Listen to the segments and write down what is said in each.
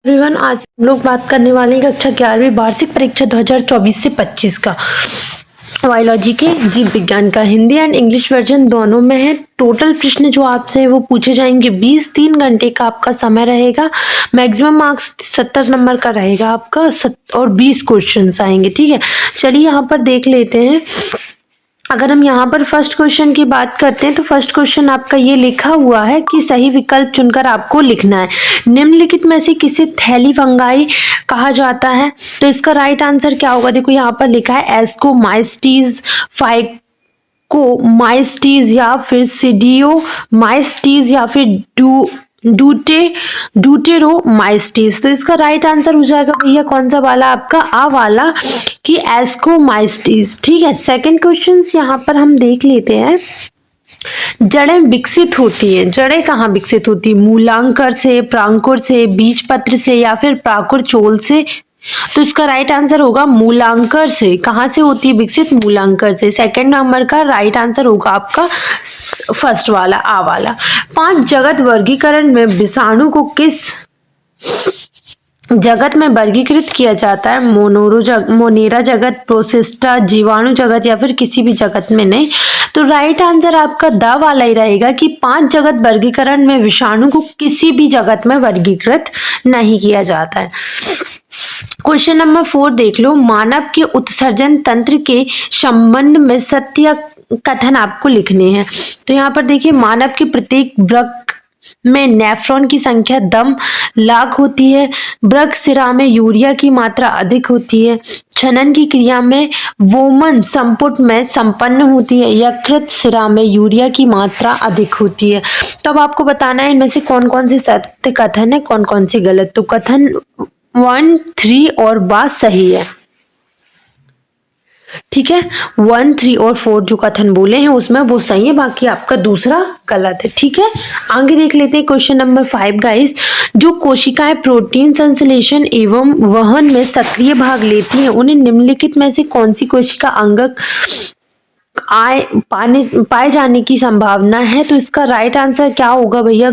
Everyone, आज हम लोग बात करने वाले हैं कक्षा 11वीं वार्षिक परीक्षा 2024 से 25 का बायोलॉजी के जीव विज्ञान का हिंदी एंड इंग्लिश वर्जन दोनों में है। टोटल प्रश्न जो आपसे वो पूछे जाएंगे 3 घंटे का आपका समय रहेगा। मैक्सिमम मार्क्स 70 नंबर का रहेगा आपका और 20 क्वेश्चंस आएंगे। ठीक है, चलिए यहाँ पर देख लेते हैं। अगर हम यहाँ पर फर्स्ट क्वेश्चन की बात करते हैं तो फर्स्ट क्वेश्चन आपका ये लिखा हुआ है कि सही विकल्प चुनकर आपको लिखना है। निम्नलिखित में से किसे थैली फंगाई कहा जाता है? तो इसका राइट आंसर क्या होगा? देखो यहाँ पर लिखा है एस्कोमाइस्टीज, फाइकोमाइस्टीज या फिर सीडियोमाइस्टीज या फिर ड्यूटेरोमाइस्टीज। तो इसका राइट आंसर हो जाएगा भैया कौन सा वाला? आपका आ वाला कि एस्कोमाइस्टीज। ठीक है, सेकंड क्वेश्चन यहाँ पर हम देख लेते हैं। जड़ें विकसित होती हैं, जड़ें कहाँ विकसित होती है? मूलांकर से, प्रांकुर से, बीज पत्र से या फिर प्राकुर चोल से? तो इसका राइट आंसर होगा मूलांकर से। कहाँ से होती है विकसित? मूलांकर से। सेकंड नंबर का राइट आंसर होगा आपका फर्स्ट वाला आ वाला। 5 जगत वर्गीकरण में विषाणु को किस जगत में वर्गीकृत किया जाता है? मोनेरा जगत, प्रोसिस्टा, जीवाणु जगत या फिर किसी भी जगत में नहीं। तो राइट आंसर आपका द वाला ही रहेगा कि 5 जगत वर्गीकरण में विषाणु को किसी भी जगत में वर्गीकृत नहीं किया जाता है। क्वेश्चन नंबर 4 देख लो। मानव के उत्सर्जन तंत्र के संबंध में सत्य कथन आपको लिखने हैं। तो यहाँ पर देखिए, मानव के प्रत्येक वृक्क में नेफ्रॉन की संख्या 10 लाख होती है। वृक्क सिरा में यूरिया की मात्रा अधिक होती है। छनन की क्रिया में वोमन संपुट में संपन्न होती है। यकृत सिरा में यूरिया की मात्रा अधिक होती है। तब आपको बताना है इनमें से कौन कौन से सत्य कथन है, कौन कौन से गलत। तो कथन 1, 3 और बात सही है। ठीक है, 1, 3 और 4 जो कथन बोले हैं उसमें वो सही है, बाकी आपका दूसरा गलत है। ठीक है, आगे देख लेते हैं क्वेश्चन नंबर 5 गाइस। जो कोशिकाएं प्रोटीन संश्लेषण एवं वहन में सक्रिय भाग लेती हैं उन्हें निम्नलिखित में से कौन सी कोशिका अंगक पाए जाने की संभावना है? तो इसका राइट आंसर क्या होगा भैया?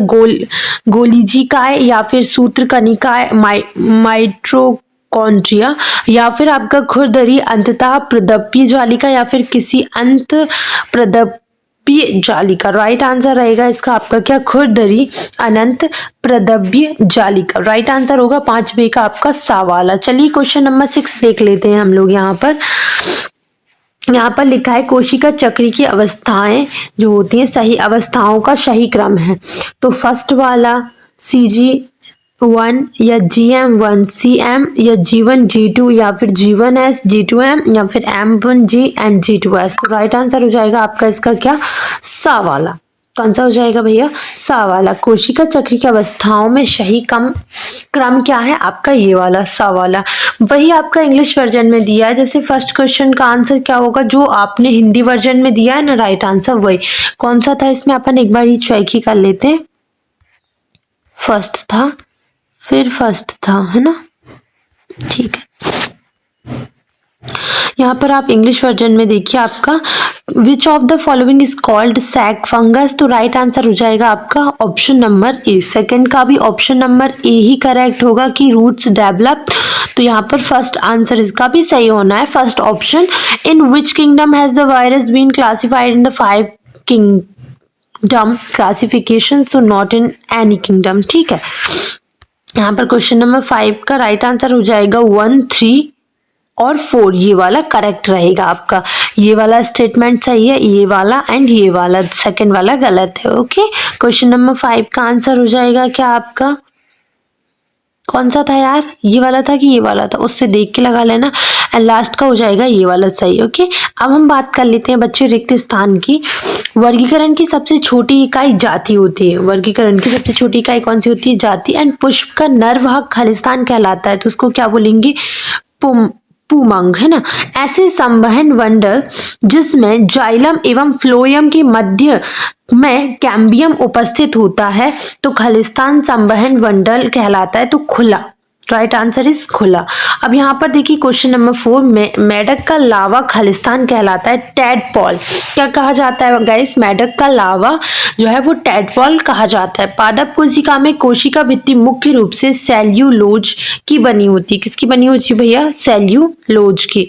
गोलीजिकाय या फिर सूत्रकनिकाय, माइटोकॉन्ड्रिया या फिर आपका खुरदरी अंततः प्रदप्य जालिका या फिर किसी अंत प्रदप्य जालिका। राइट आंसर रहेगा इसका आपका क्या? खुरदरी अनंत प्रदव्य जालिका। राइट आंसर होगा 5 का आपका सा वाला। चलिए क्वेश्चन नंबर 6 देख लेते हैं हम लोग। यहाँ पर लिखा है कोशिका चक्र की अवस्थाएं जो होती हैं सही अवस्थाओं का सही क्रम है। तो फर्स्ट वाला CG1 या GM1 CM या G1 G2 या फिर G1S G2M या फिर M1G एंड G2S। तो राइट आंसर हो जाएगा आपका इसका क्या? सा वाला। कौन सा हो जाएगा भैया? सा वाला। कोशिका चक्र की अवस्थाओं में सही क्रम क्या है? आपका ये वाला सा वाला। वही आपका इंग्लिश वर्जन में दिया है। जैसे फर्स्ट क्वेश्चन का आंसर क्या होगा जो आपने हिंदी वर्जन में दिया है ना, राइट आंसर वही। कौन सा था इसमें? अपन एक बार ये चेक ही कर लेते हैं। फर्स्ट था, फिर फर्स्ट था, है ना? ठीक है, यहाँ पर आप इंग्लिश वर्जन में देखिए आपका which of the following is called sac fungus. तो राइट आंसर हो जाएगा आपका ऑप्शन नंबर ए। सेकंड का भी ऑप्शन नंबर ए ही करेक्ट होगा कि रूट्स डेवलप। तो यहाँ पर फर्स्ट आंसर इसका भी सही होना है, first option. In which kingdom has the virus been classified in the 5 kingdom classification, so not in any kingdom. ठीक है, यहाँ पर क्वेश्चन नंबर 5 का राइट आंसर हो जाएगा 1, 3 और 4। ये वाला करेक्ट रहेगा आपका। ये वाला स्टेटमेंट सही है, ये वाला एंड ये वाला सेकंड वाला गलत है। ओके, क्वेश्चन नंबर 5 का आंसर हो जाएगा क्या आपका? कौन सा था यार? ये वाला था कि ये वाला था? उससे देख के लगा लेना। एंड लास्ट का हो जाएगा ये वाला सही। ओके, अब हम बात कर लेते हैं बच्चे रिक्त स्थान की। वर्गीकरण की सबसे छोटी इकाई जाति होती है। वर्गीकरण की सबसे छोटी इकाई कौन सी होती है? जाति। एंड पुष्प का नर भाग खालिस्तान कहलाता है, तो उसको क्या बोलेंगे? पुमंग, है ना? ऐसे संवहन मंडल जिसमें जाइलम एवं फ्लोएम के मध्य में कैम्बियम उपस्थित होता है तो खालिस्तान संवहन मंडल कहलाता है। तो खुला राइट आंसर इज खुला। अब यहाँ पर देखिए क्वेश्चन नंबर 4 में मेढक का लावा खालिस्तान कहलाता है टैडपॉल। क्या कहा जाता है गाइस? मेढक का लावा जो है वो टैडपॉल कहा जाता है। पादप कोशिका में कोशिका भित्ति मुख्य रूप से सेल्यूलोज की बनी होती है। किसकी बनी होती है भैया? सेल्यूलोज की।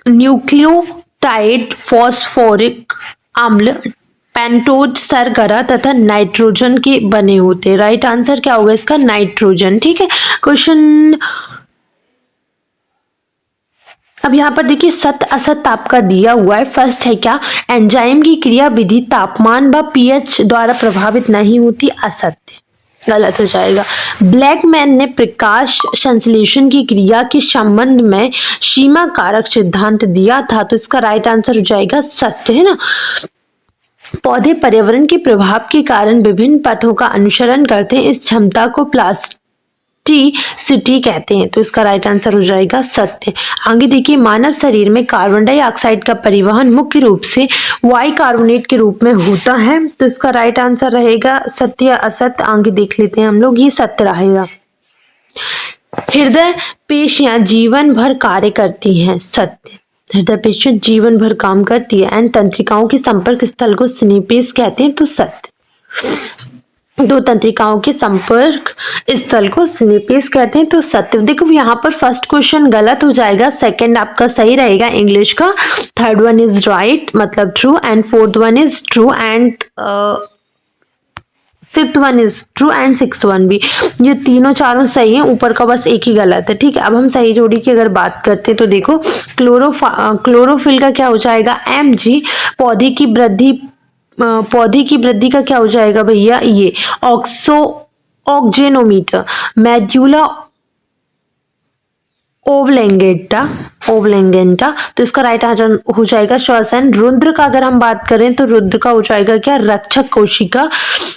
न्यूक्लियोटाइड फॉस्फोरिक अम्ल पेंटोज सरगरा तथा नाइट्रोजन के बने होते हैं। राइट आंसर क्या होगा इसका? नाइट्रोजन। ठीक है। क्वेश्चन अब यहाँ पर देखिए सत्य असत्य आपका दिया हुआ है। फर्स्ट है क्या? एंजाइम की क्रिया विधि तापमान व पीएच द्वारा प्रभावित नहीं होती। असत्य, गलत हो जाएगा। ब्लैकमैन ने प्रकाश संश्लेषण की क्रिया के संबंध में सीमा कारक सिद्धांत दिया था, तो इसका राइट आंसर हो जाएगा सत्य, है ना। पौधे पर्यावरण के प्रभाव के कारण विभिन्न पथों का अनुसरण करते हैं। इस क्षमता को प्लास्टिसिटी कहते हैं, तो इसका राइट आंसर हो जाएगा सत्य। आगे देखिए मानव शरीर में कार्बन डाइऑक्साइड का परिवहन मुख्य रूप से बाइकार्बोनेट के रूप में होता है, तो इसका राइट आंसर रहेगा सत्य या असत्य। आगे देख लेते हैं हम लोग, ये सत्य रहेगा। हृदय पेशियां जीवन भर कार्य करती हैं। सत्य, हृदय पेशियां जीवन भर काम करती है। एंड तंत्रिकाओं के संपर्क स्थल को सिनेपेस कहते हैं, तो सत्य। दो तंत्रिकाओं के संपर्क स्थल को सिनेपेस कहते हैं, तो सत्य। देखो यहाँ पर फर्स्ट क्वेश्चन गलत हो जाएगा, सेकंड आपका सही रहेगा इंग्लिश का, थर्ड वन इज राइट मतलब true, and fourth one is true, and fifth one is true, and sixth one भी। ये तीनों चारों सही हैं, ऊपर का बस एक ही गलत है। ठीक है। अब हम सही जोड़ी की अगर बात करते हैं तो देखो क्लोरोफिल का क्या हो जाएगा? mg। पौधे की वृद्धि का क्या हो जाएगा भैया? ये ऑक्जेनोमीटर। मेड्यूला ओवलेंगेंटा, तो इसका राइट आंसर हो जाएगा श्वसन। रुद्र का अगर हम बात करें तो रुद्र का हो जाएगा क्या? रक्षक कोशिका।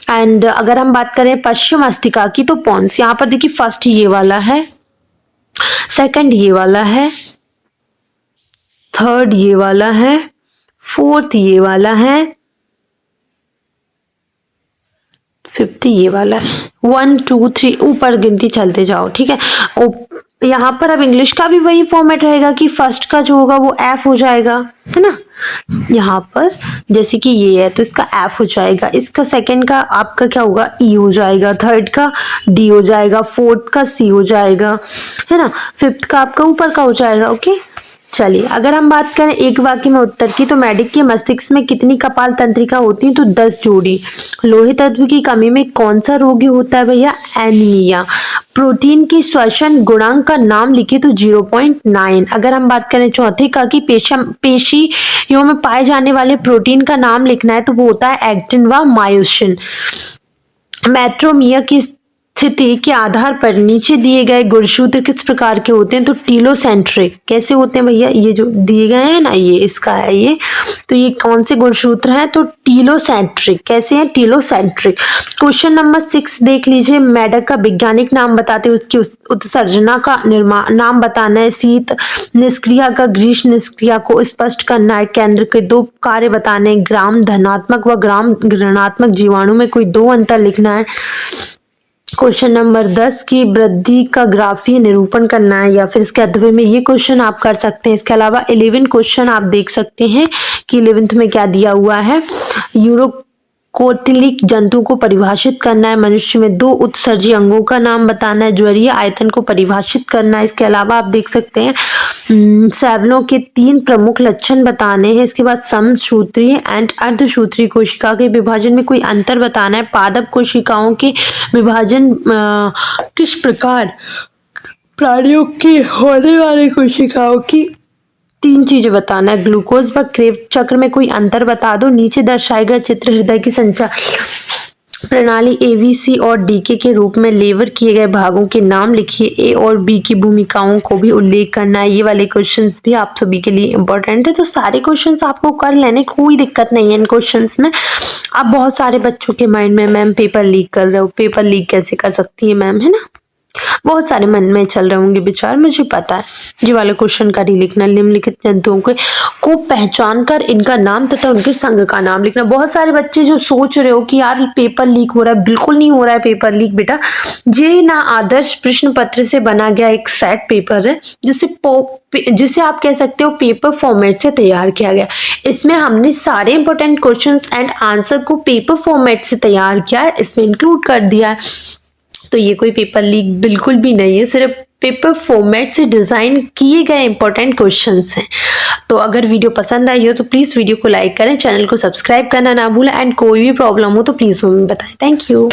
एंड अगर हम बात करें पश्चिम मस्तिका की तो पॉन्स। यहाँ पर देखिए फर्स्ट ये वाला है, सेकंड ये वाला है, थर्ड ये वाला है, फोर्थ ये वाला है, फिफ्थ ये वाला है। 1 2 3 ऊपर गिनती चलते जाओ। ठीक है। यहाँ पर अब इंग्लिश का भी वही फॉर्मेट रहेगा कि फर्स्ट का जो होगा वो एफ हो जाएगा, है ना। यहाँ पर जैसे कि ये है तो इसका एफ हो जाएगा, इसका सेकंड का आपका क्या होगा? ई हो जाएगा, थर्ड का डी हो जाएगा, फोर्थ का सी हो जाएगा, है ना, फिफ्थ का आपका ऊपर का हो जाएगा। ओके चलिए अगर हम बात करें एक वाक्य में उत्तर की, तो मेढक के मस्तिष्क में कितनी कपाल तंत्रिका होती है? तो 10 जोड़ी। लोहे तत्व की कमी में कौन सा रोग होता है भैया? एनीमिया। प्रोटीन की श्वसन गुणांक का नाम लिखिए तो 0.9। अगर हम बात करें चौथे का कि पेशियों में पाए जाने वाले प्रोटीन का नाम लिखना है तो वो होता है एक्टिन व मायोसिन। मैट्रोमिया की स्थिति के आधार पर नीचे दिए गए गुणसूत्र किस प्रकार के होते हैं? तो टीलोसेंट्रिक। कैसे होते हैं भैया? ये जो दिए गए हैं ना, ये इसका है ये, तो ये कौन से गुणसूत्र हैं? तो टीलोसेंट्रिक। कैसे हैं? टीलोसेंट्रिक। क्वेश्चन नंबर 6 देख लीजिए। मेढक का वैज्ञानिक नाम बताते हुए उसकी उत्सर्जना का नाम बताना है। शीत निष्क्रिया का ग्रीष्म निष्क्रिया को स्पष्ट करना है। केंद्र के 2 कार्य बताने, ग्राम धनात्मक व ग्राम ऋणात्मक जीवाणु में कोई 2 अंतर लिखना है। क्वेश्चन नंबर 10 की वृद्धि का ग्राफीय निरूपण करना है, या फिर इसके अध्याय में ये क्वेश्चन आप कर सकते हैं। इसके अलावा 11 क्वेश्चन आप देख सकते हैं कि 11th में क्या दिया हुआ है। यूरोकोटिलिक जंतु को परिभाषित करना है। मनुष्य में 2 उत्सर्जी अंगों का नाम बताना है। ज्वरीय आयतन को परिभाषित करना है। इसके अलावा आप देख सकते हैं सैवलों के 3 प्रमुख लक्षण बताने हैं। इसके बाद समसूत्री एंड अर्धसूत्री कोशिका के विभाजन में कोई अंतर बताना है। पादप कोशिकाओं के विभाजन किस प्रकार प्राणियों की होने वाली कोशिकाओं की 3 चीजें बताना है। ग्लूकोज व क्रेब्स चक्र में कोई अंतर बता दो। नीचे दर्शाए गए चित्र हृदय की संचार प्रणाली एवीसी और डीके के रूप में लेबर किए गए भागों के नाम लिखिए। ए और बी की भूमिकाओं को भी उल्लेख करना है। ये वाले क्वेश्चंस भी आप सभी के लिए इंपॉर्टेंट है, तो सारे क्वेश्चंस आपको कर लेने, कोई दिक्कत नहीं है इन क्वेश्चंस में। अब बहुत सारे बच्चों के माइंड में मैम पेपर लीक कर रहे हो, पेपर लीक कैसे कर सकती है मैम, है ना। बहुत सारे मन में चल रहे होंगे विचार, मुझे पता है। ये वाले क्वेश्चन का ही लिखना, निम्नलिखित जंतुओं को पहचान कर इनका नाम तथा उनके संघ का नाम लिखना। बहुत सारे बच्चे जो सोच रहे हो कि यार पेपर लीक हो रहा है, बिल्कुल नहीं हो रहा है पेपर लीक बेटा। ये ना आदर्श प्रश्न पत्र से बना गया एक सेट पेपर है, जिसे आप कह सकते हो पेपर फॉर्मेट से तैयार किया गया। इसमें हमने सारे इंपॉर्टेंट क्वेश्चंस एंड आंसर को पेपर फॉर्मेट से तैयार किया है, इसमें इंक्लूड कर दिया है। तो ये कोई पेपर लीक बिल्कुल भी नहीं है, सिर्फ पेपर फॉर्मेट से डिजाइन किए गए इंपॉर्टेंट क्वेश्चंस हैं। तो अगर वीडियो पसंद आई हो तो प्लीज वीडियो को लाइक करें, चैनल को सब्सक्राइब करना ना भूलें एंड कोई भी प्रॉब्लम हो तो प्लीज हमें बताएं। Thank you.